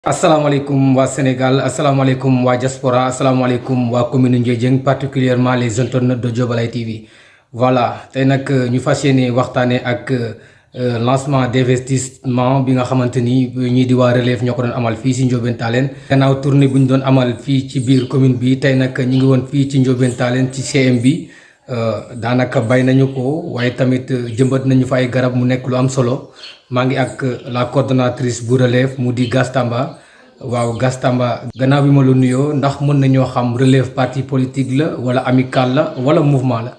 Asalaamaaleykum waa Sénégal asalaamaaleykum waa diaspora asalaamaaleykum waa commune Ndiédiène particulièrement les internautes de Jobalay TV voilà tey nag ñu fas yéene waxtaanee ak lancement d'investissement bi nga xamante ni ñii di waa Relève ñoo ko doon amal fii si Ndiobène Tallène gannaaw tournée bu ñu doon amal fii ci biir commune bi tey nag ñu ngi woon fii ci Ndiobène Tallène ci CM bi daanaka bay nañu ko waaye tamit jëmbat nañu fa ay garab mu nekk lu am solo maa ngi ak la coordonnatrice bu Relève mu di Gastamba waaw Gastamba gannaaw bi ma la nuyoo ndax mën nañoo xam Relève parti politique la wala amical la wala mouvement la.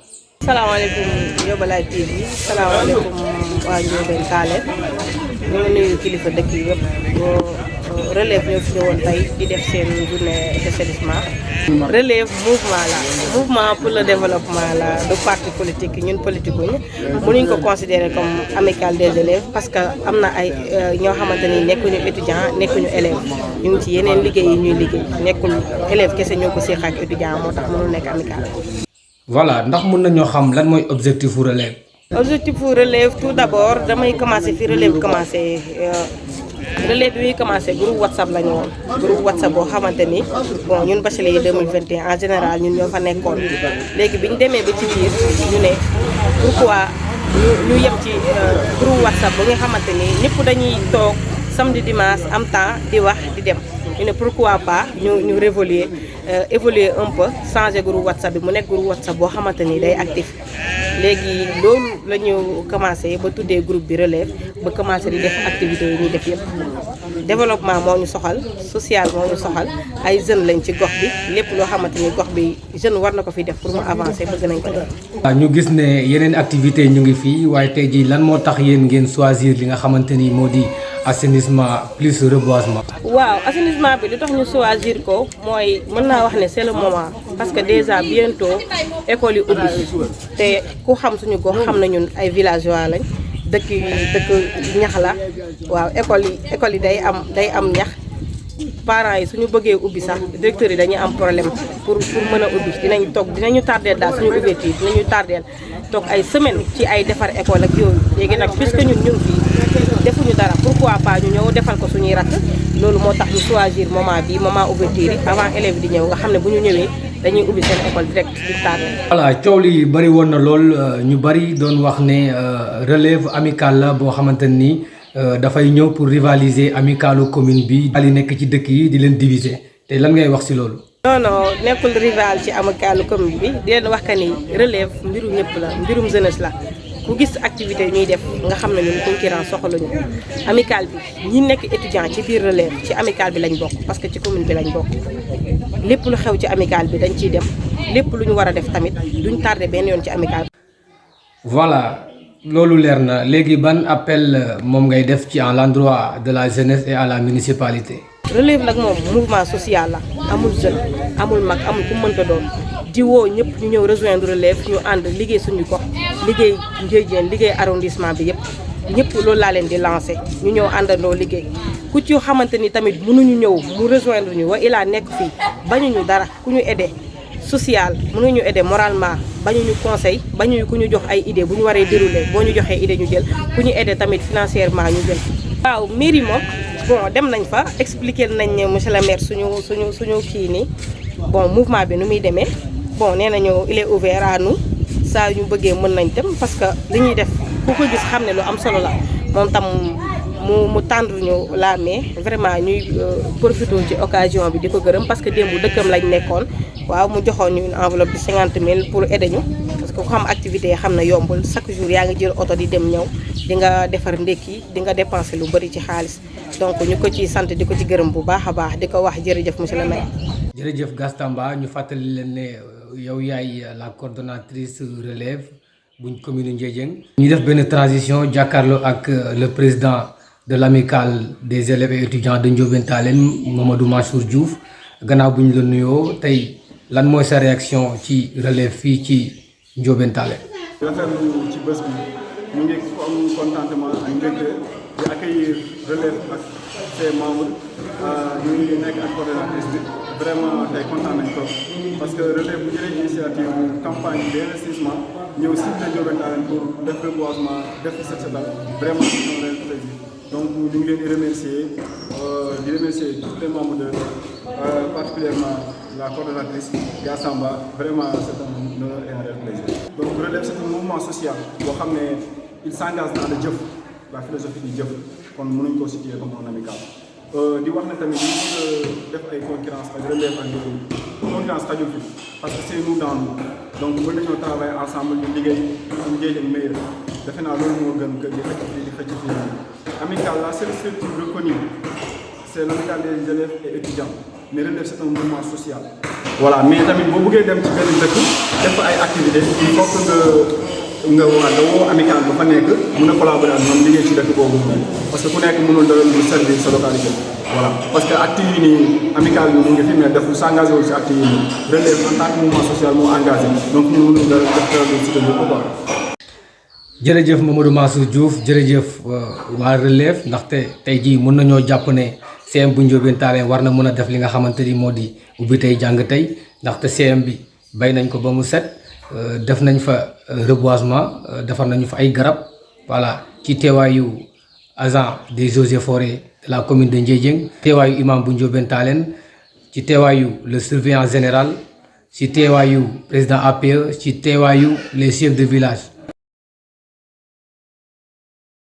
salaamaaleykum Jobalay TV salaamaaleykum waa Ndiobène Tallène ñu ngi nuyu kilifa dëkk yi yëpp Relève ñoo fi ñëwoon tey di def seen journée d'assainissement. Relève mouvement pour le développement la du parti politique ñun politique wuñu mënuñ ko considérer comme amical des élèves parce que am na ay ñoo xamante ni nekkuñu étudiant nekkuñu élève ñu ngi ci yeneen liggéey yi ñuy liggéey nekkul élève kese ñoo ko séq ak étudiant moo tax mënul nekk amical. voilà ndax mën nañoo xam lan mooy objectif u Relève. objectif pour Relève tout d'abord damay commencer fi Relève commencer Relève bi muy commencé groupe WhatsApp la ñu woon groupe WhatsApp boo xamante ni bon ñun bachelier yi 2021 en général ñun ñoo fa nekkoon léegi bi ñu demee ba ci biir ñu ne pourquoi ñu yem ci groupe WhatsApp ba nga xamante ni ñëpp dañuy toog samedi dimanche am temps di wax di dem ñu ne pourquoi pas ñu révoluer évoluer un peu changer groupe WhatsApp bi mu nekk groupe WhatsApp boo xamante ni day actif léegi loolu la ñu commencé ba tuddee groupe bi Relève ba commencé di def activités yi ñuy def yëpp développement moo ñu soxal social moo ñu soxal ay jeunes lañ ci gox bi lépp loo xamante ni gox bi jeune war na ko fi def pour mu avancer bëgg nañ ko def. waaw ñu gis ne yeneen activités ñu ngi fii waaye tey jii lan moo tax yéen ngeen choisir li nga xamante ni moo di assainissement plus reboisement. waaw assainissement bi lu tax ñu choisir ko mooy mën naa wax ne c'est le moment parce que déjà bientôt école yi ubbi te ku xam suñu gox xam na ñun ay villageois lañ dëkk ñax la waaw école yi day am ñax parents yi suñu bëggee ubbi sax directeurs yi dañuy am problème pour mën a ubbi dinañu tardeel daal suñu ouverture dinañu tardeel toog ay semaine ci ay defar école ak yooyu léegi nag puisque ñun ñu ngi fii defuñu dara pourquoi pas ñu ñëw defal ko suñuy rakk loolu moo tax ñu choisir moment ouverture yi avant élèves di ñëw nga xam ne bu ñu ñëwee dañuy ubbi seen école direct di tardé. voilà coow li bëri woon na lool ñu bëri doon wax ne Relève amical la boo xamante ni dafay ñëw pour rivaliser amicalu commune bi daal di nekk ci dëkk yi di leen diviser te lan ngay wax si loolu. non nekkul rival ci amicalu commune bi di leen wax que ni Relève mbiru ñëpp la mbirum jeunesse la. ku gis activité yi ñuy def nga xam ne ñun concurrence soxaluñu amical bi ñi nekk étudiant ci biir Relève ci amical bi lañ bokk parce que ci commune bi lañ bokk lépp lu xew ci amical bi dañ ciy dem lépp lu ñu war a def tamit duñ tardé benn yoon ci amical bi. voilà loolu leer na léegi ban appel moom ngay def ci à l'endroit de la jeunesse et à la municipalité. Relève nag moom mouvement social la amul jeune amul mag amul ku mënta doon di woo ñëpp ñu ñëw rejoindre Relève ñu ànd liggéey suñu gox liggéey Ndiédiène liggéey arrondissement bi yëpp ñëpp loolu laa leen di lancé ñu ñëw àndandoo liggéey ku ci xamante ni tamit mënuñu ñëw mu rejoindre ñu wa ilaa nekk fii bañuñu dara ku ñu aidé social mënuñu aidé moralement bañuñu conseil bañuñu ku ñu jox ay idée bu ñu waree dérouler boo ñu joxee idée ñu jël ku ñu aidé tamit financièrement ñu jël. waaw mairie moom bon dem nañ fa expliquer nañ ne monsieur le maire suñu kii nii bon mouvement bi nu muy demee bon nee nañu il est ouvert à nous saa ñu bëggee mën nañ dem parce que li ñuy def ku ko gis xam ne lu am solo la moom tam mu tendre ñu la main vraiment ñuy profité ci occasion bi di ko gërëm parce que démb dëkkam lañ nekkoon waaw mu joxoon ñu une enveloppe de 50 000 pour aider ñu parce que ku xam activité yi xam na yombul chaque jour yaa ngi jël oto di dem ñëw di nga defar ndékki di nga dépenser lu bëri ci xaalis donc ñu ko ci sant di ko ci gërëm bu baax a baax di ko wax jërëjëf monsieur le maire. jërëjëf Gastamba ñu fàttali leen ne yow yaay la coordonnatrice Relève buñ commune Ndiédiène. ñu def benn transition jàkkaarloo ak le président de l'amicale des élèves et étudiants de Ndiobène Tallène Mamadou Mansour Diouf gannaaw bu ñu la nuyoo tey lan mooy sa réaction ci Relève fii ci Ndiobène Tallène. rafetlu ci bés bi ñu ngi am contentement ak mbégte di accueillir Relève ak ses membres ñu ngi nekk ak coordonnatrice bi vraiment tey kontaan nañ ko parce que Relève bu jëlee initiative campagne d'investissement ñëw si Ndiobène Tallène pour def reboisement def set setal vraiment c'est un réel plaisir donc ñu ngi leen di remercier di remercier tous les membres de particulièrement la coordonnatrice Gassamba. Vraiment c'est un honneur et un réel plaisir. Donc relève c'est un mouvement social boo xam ne il s'engage dans le jëf la philosophie du jëf kon mënuñ ko situer comme un amical. di wax ne tamit ñu def ay concurrence ak relève ak yooyu concurrence xajul fi parce que c'est nous dans nous donc mën nañoo travailler ensemble ñu liggéey ñu njëriñ meilleur defe naa loolu moo gën que di xëcc fii di xëcc fii amical la seule structure reconnue c'est l'amicale des élèves et étudiants mais relève c'est un mouvement social. voilà mais tamit boo bëggee dem ci benn dëkk def ay activités il faut que nga woo amical ba fa nekk mën a collaborer ak ñoom liggéey ci dëkk boobu parce que ku nekk mënul dara lu servir sa localité. voilà parce que actes yi nii amical bi mu ngi fi mais def s'engagé wu ci actes yi nii relève en tant que mouvement social moo engagé donc ñu mënul dara def dara lu soutenir ko quoi. jërëjëf Mamadou Mansour Diouf jërëjëf waa relève ndaxte tey jii mën nañoo jàpp ne CM bu Ndiobène Tallene war na mën a def li nga xamante ni moo di ubbi tey jàng tey ndaxte CM bi bay nañ ko ba mu set def nañ fa reboisement defar nañu fa ay garab voilà ci teewaayu agent des eaux et forêts de la commune de Ndiédiène teewaayu imam bu Ndiobène Tallene ci teewaayu le surveillant général ci teewaayu président APE ci teewaayu les chefs de village.